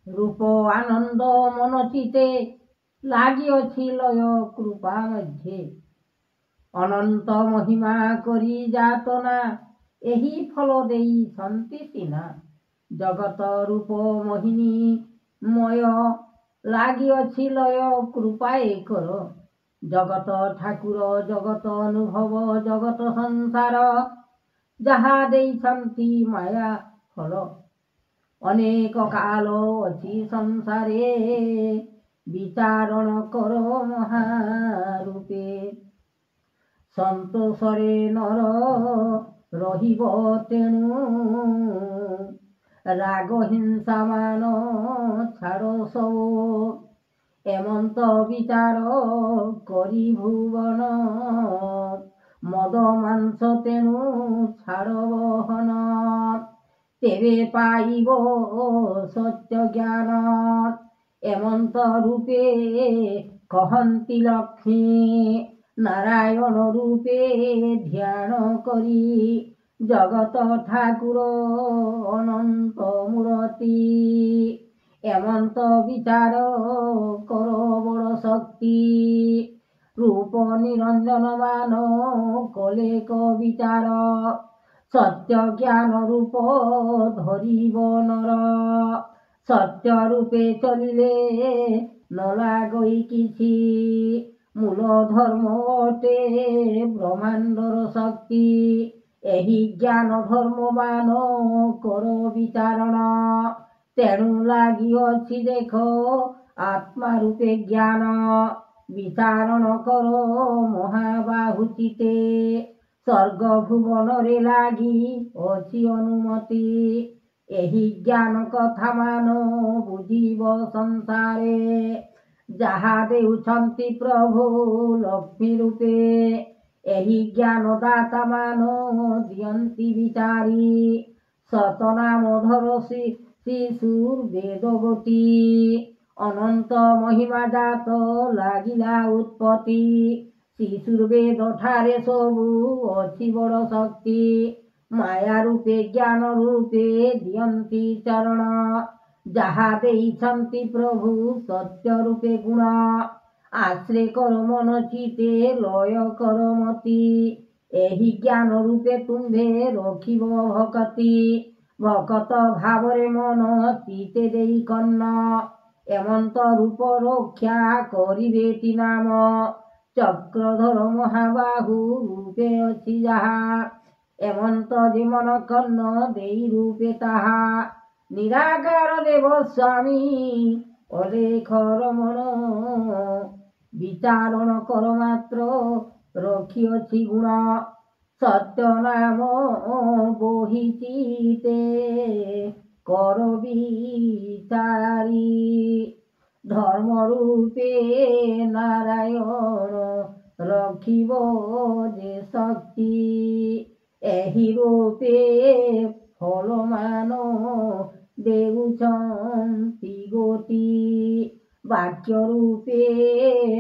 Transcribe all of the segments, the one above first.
রূপ আনন্দ মনচিতে লাগিଅছি লয় কৃপা মধ্যে। অনন্ত মহিমা করি যাতনা ଏହି ଫଳ ଦେଇଛନ୍ତି ସିନା। ଜଗତ ରୂପ ମୋହିନୀ ମୟ ଲାଗିଅଛି ଲୟ କୃପାଏ କର। ଜଗତ ଠାକୁର ଜଗତ ଅନୁଭବ ଜଗତ ସଂସାର ଯାହା ଦେଇଛନ୍ତି ମାୟା ଫଳ। ଅନେକ କାଳ ଅଛି ସଂସାରେ ବିଚାରଣ କର ମହାରୂପେ। ସନ୍ତୋଷରେ ନର ରହିବ ତେଣୁ ରାଗ ହିଂସା ମାନ ଛାଡ଼ ସବୁ। ଏମନ୍ତ ବିଚାର କରି ଭୁବନ ମଦ ମାଂସ ତେଣୁ ଛାଡ଼ ବହନ। ତେବେ ପାଇବ ସତ୍ୟ ଜ୍ଞାନ ଏମନ୍ତ ରୂପେ କହନ୍ତି ଲକ୍ଷ୍ମୀ। ନାରାୟଣ ରୂପେ ଧ୍ୟାନ କରି ଜଗତ ଠାକୁର ଅନନ୍ତ ମୂରତି। ଏମନ୍ତ ବିଚାର କର ବଡ଼ ଶକ୍ତି। ରୂପ ନିରଞ୍ଜନ ମାନ କଲେ ବିଚାର। ସତ୍ୟ ଜ୍ଞାନ ରୂପ ଧରିବ ନର। ସତ୍ୟ ରୂପେ ଚଳିଲେ ନ ଲାଗଇ କିଛି। ମୂଳ ଧର୍ମ ଅଟେ ବ୍ରହ୍ମାଣ୍ଡର ଶକ୍ତି। ଏହି ଜ୍ଞାନ ଧର୍ମମାନ କର ବିଚାରଣ। ତେଣୁ ଲାଗିଅଛି ଦେଖ ଆତ୍ମା ରୂପେ ଜ୍ଞାନ। ବିଚାରଣ କର ମହାବାହୁ ଚିତେ। ସ୍ୱର୍ଗ ଭୁବନରେ ଲାଗି ଅଛି ଅନୁମତି। ଏହି ଜ୍ଞାନ କଥା ମାନ ବୁଝିବ ସଂସାରେ। ଯାହା ଦେଉଛନ୍ତି ପ୍ରଭୁ ଲକ୍ଷ୍ମୀ ରୂପେ। ଏହି ଜ୍ଞାନ ଦାତା ମାନ ଦିଅନ୍ତି ବିଚାରି। ସତନାମ ଧର ଶିଶୁର ବେଦ ଗୋଟି। ଅନନ୍ତ ମହିମା ଜାତ ଲାଗିଲା ଉତ୍ପତ୍ତି। ଶିଶୁର ବେଦ ଠାରେ ସବୁ ଅଛି ବଡ଼ ଶକ୍ତି। ମାୟା ରୂପେ ଜ୍ଞାନ ରୂପେ ଦିଅନ୍ତି ଚରଣ। ଯାହା ଦେଇଛନ୍ତି ପ୍ରଭୁ ସତ୍ୟ ରୂପେ ଗୁଣ। ଆଶ୍ରେ କର ମନ ଚିତେ ଲୟ କର ମତି। ଏହି ଜ୍ଞାନ ରୂପେ ତୁମ୍ଭେ ରଖିବ ଭକତି। ଭକତ ଭାବରେ ମନ ଚିତେ ଦେଇ କର୍ଣ୍ଣ। ଏମନ୍ତ ରୂପ ରକ୍ଷା କରିବେଟି ନାମ। ଚକ୍ରଧର ମହାବାହୁ ରୂପେ ଅଛି ଯାହା। ଏମନ୍ତ ଯେ ମନ କର୍ଣ୍ଣ ଦେଇ ରୂପେ ତାହା। ନିରାକାର ଦେବ ସ୍ୱାମୀ ଅଲେଖ ରମଣ। ବିଚାରଣ କର ମାତ୍ର ରଖିଅଛି ଗୁଣ। ସତ୍ୟ ନାମ ବହିଚିତେ କର ବିଚାରି। ଧର୍ମ ରୂପେ ନାରାୟଣ ରଖିବ ଯେ ଶକ୍ତି। ଏହି ରୂପେ ଫଳମାନ ଦେଉଛନ୍ତି ଗୋଟି। ବାକ୍ୟ ରୂପେ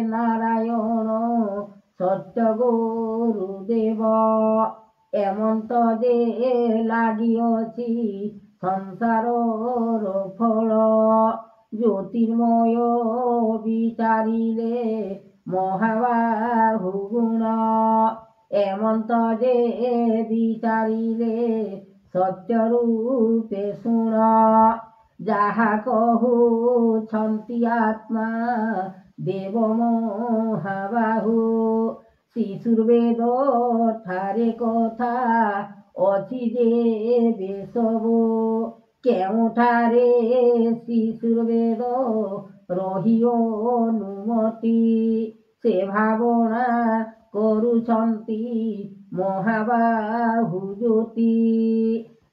ନାରାୟଣ ସତ୍ୟ ଗୁରୁଦେବ। ଏମନ୍ତ ଯେ ଲାଗିଅଛି ସଂସାରର ଫଳ। ଜ୍ୟୋତିର୍ମୟ ବିଚାରିଲେ ମହାବାହୁ ଗୁଣ। ଏମନ୍ତ ଯେ ବିଚାରିଲେ ସତ୍ୟ ରୂପେ ଶୁଣ। ଯାହା କହୁଛନ୍ତି ଆତ୍ମା ଦେବ ମହାବାହୁ। ଶିଶୁର ବେଦ ଠାରେ କଥା ଅଛି ଯେ ସବୁ। କେଉଁଠାରେ ଶିଶୁର ବେଦ ରହି ଅନୁମତି। ସେ ଭାବନା କରୁଛନ୍ତି ମହାବାହୁ ଜ୍ୟୋତି।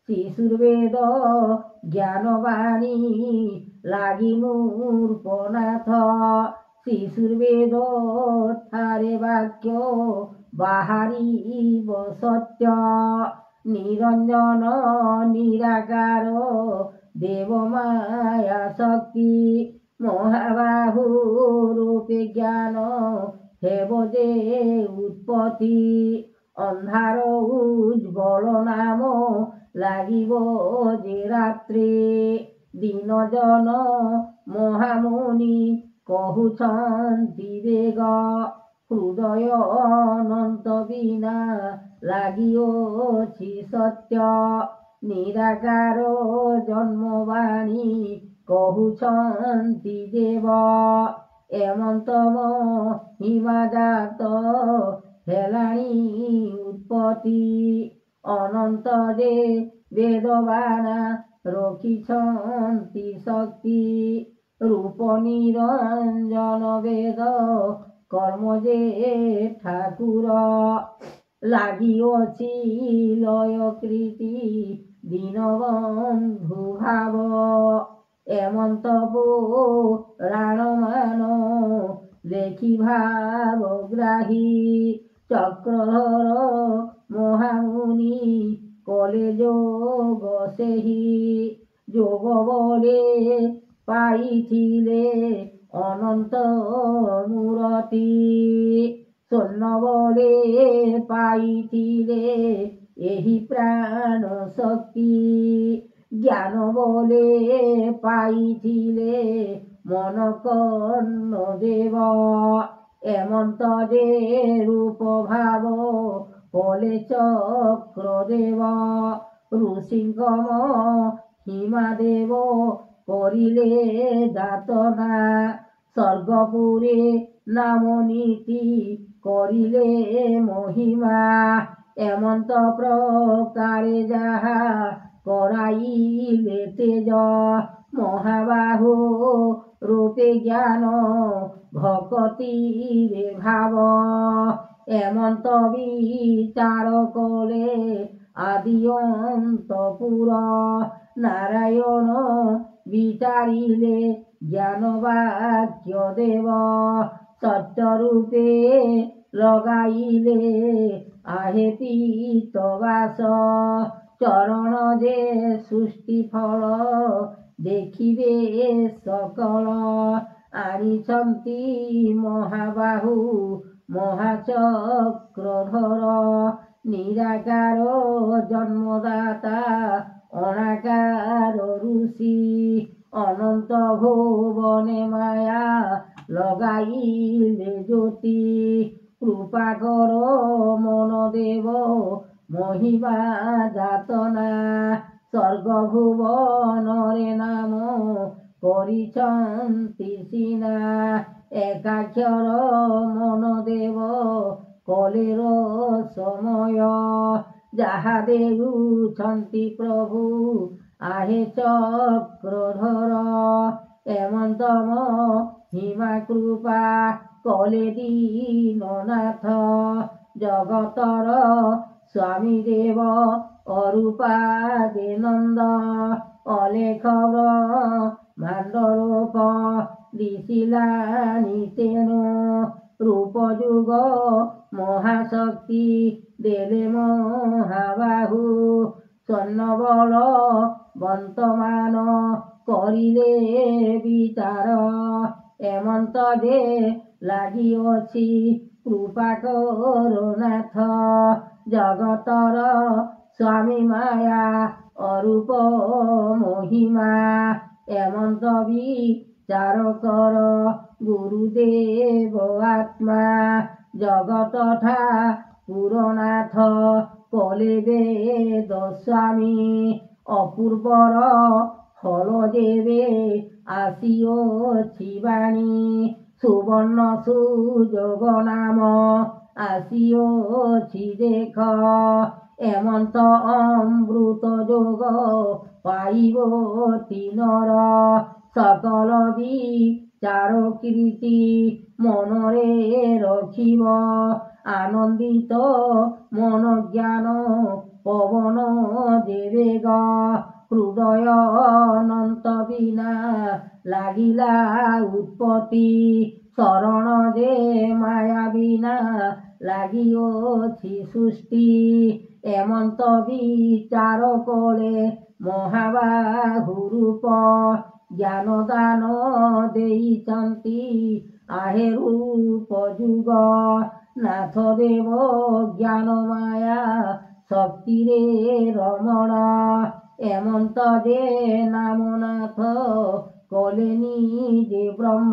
ଶିଶୁର ବେଦ ଜ୍ଞାନବାଣୀ ଲାଗି ନୃପନାଥ। ଶିଶୁର ବେଦ ଠାରେ ବାକ୍ୟ ବାହାରିବ ସତ୍ୟ। ନିରଞ୍ଜନ ନିରାକାର ଦେବ ମାୟା ଶକ୍ତି। ମହାବାହୁ ରୂପେ ଜ୍ଞାନ ହେବ ଯେ ଉତ୍ପତ୍ତି। ଅନ୍ଧାର ଉଜ୍ଜ୍ୱଳ ନାମ ଲାଗିବ ଯେ ରାତ୍ରି। ଦୀନ ଜନ ମହାମୁନି କହୁଛନ୍ତି ବେଗ ହୃଦୟ ଅନନ୍ତ ବିନା ଲାଗିଅଛି ସତ୍ୟ ନିରାକାର ଜନ୍ମବାଣୀ କହୁଛନ୍ତି ଦେବ ଏମନ୍ତ ମହିମା ଜାତ ହେଲାଣି ଉତ୍ପତ୍ତି ଅନନ୍ତ ଯେ ବେଦବାନା ରଖିଛନ୍ତି ଶକ୍ତି ରୂପ ନିରଞ୍ଜନ ବେଦ କର୍ମ ଯେ ଠାକୁର ଲାଗିଅଛି ଲୟ କୀର୍ତ୍ତି ଦୀନବନ୍ଧୁ ଭାବ ଏମନ୍ତ ପୁରାଣ ମାନ ଲେଖି ଭାବଗ୍ରାହୀ ଚକ୍ରଧର ମହାମୁନି କଲେ ଯୋଗ ସେହି ଯୋଗ ବଳେ ପାଇଥିଲେ ଅନନ୍ତ ମୂରତି ସ୍ୱର୍ଣ୍ଣ ବଳେ ପାଇଥିଲେ ଏହି ପ୍ରାଣ ଶକ୍ତି ଜ୍ଞାନ ବଳେ ପାଇଥିଲେ ମନ କର୍ଣ୍ଣ ଦେବ ଏମନ୍ତ ଯେ ରୂପ ଭାବ କଲେ ଚକ୍ରଦେବ ଋଷିଙ୍କ ମହିମା ଦେବ କରିଲେ ଯାତନା ସ୍ୱର୍ଗପୁରେ ନାମ ନୀତି କରିଲେ ମହିମା ଏମନ୍ତ ପ୍ରକାରେ ଯାହା କରାଇଲେ ତେଜ ମହାବାହୁ ରୂପେ ଜ୍ଞାନ ଭକତିରେ ଭାବ ଏମନ୍ତ ବିଚାର କଲେ ଆଦି ଅନ୍ତ ପୁର ନାରାୟଣ ବିଚାରିଲେ ଜ୍ଞାନ ବାକ୍ୟ ଦେବ ସତ୍ୟ ରୂପେ ଲଗାଇଲେ आहे ପୀତବାସ ଚରଣ ଯେ ସୃଷ୍ଟି ଫଳ ଦେଖିବେ ସକଳ ଆଣିଛନ୍ତି ମହାବାହୁ ମହାଚକ୍ରଧର ନିରାକାର ଜନ୍ମଦାତା ଅଣାକାର ଋଷି ଅନନ୍ତ ଭୁବନେ ମାୟା ଲଗାଇଲେ ଜ୍ୟୋତି কৃপা কর মন দেব মহিমা যাতনা স্বর্গ ভুবনরে নাম କରିଛନ୍ତି ସିନା ଏକାକ୍ଷର ମନ ଦେବ କଲେର ସମୟ ଯାହା ଦେଉଛନ୍ତି ପ୍ରଭୁ आहे ଚକ୍ରଧର ଏମନ୍ତ ମହିମା କୃପା କଲେ ଦୀନନାଥ ଜଗତର ସ୍ୱାମୀ ଦେବ ଅରୂପା ଯେ ନନ୍ଦ ଅଲେଖ ବ୍ରହ୍ମାଣ୍ଡ ରୂପ ଦିଶିଲାଣି ତେଣୁ ରୂପ ଯୁଗ ମହାଶକ୍ତି ଦେଲେ ମହାବାହୁ ସ୍ୱର୍ଣ୍ଣବଳ ବନ୍ତମାନ କରିଲେ ବିଚାର ଏମନ୍ତ ଯେ ଲାଗିଅଛି କୃପା କରୁନାଥ ଜଗତର ସ୍ୱାମୀ ମାୟା ଅରୂପ ମହିମା ଏମନ୍ତ ବିଚାର କର ଗୁରୁଦେବ ଆତ୍ମା ଜଗତ ଠାକୁରନାଥ କଲେ ବେଦ ସ୍ୱାମୀ ଅପୂର୍ବର ଫଳ ଦେବେ ଆସିଅଛି ବାଣୀ ସୁବର୍ଣ୍ଣ ସୁଯୋଗ ନାମ ଆସିଅଛି ଦେଖ ଏମନ୍ତ ଅମୃତ ଯୋଗ ପାଇବ ତିନର ସକଳ ବିଚାର କୀର୍ତ୍ତି ମନରେ ରଖିବ ଆନନ୍ଦିତ ମନ ଜ୍ଞାନ ପବନ ଦେବେଗ ହୃଦୟ ଅନନ୍ତ ବିନା ଲାଗିଲା ଉତ୍ପତ୍ତି ଶରଣ ଯେ ମାୟା ବିନା ଲାଗିଅଛି ସୃଷ୍ଟି ଏମନ୍ତ ବିଚାର କଲେ ମହାବାହୁ ରୂପ ଜ୍ଞାନ ଦାନ ଦେଇଛନ୍ତି आहे ରୂପ ଯୁଗ ନାଥ ଦେବ ଜ୍ଞାନ ମାୟା ଶକ୍ତିରେ ରମଣ এমন্ত যে নামনাথ কলেনি যে ব্রহ্ম।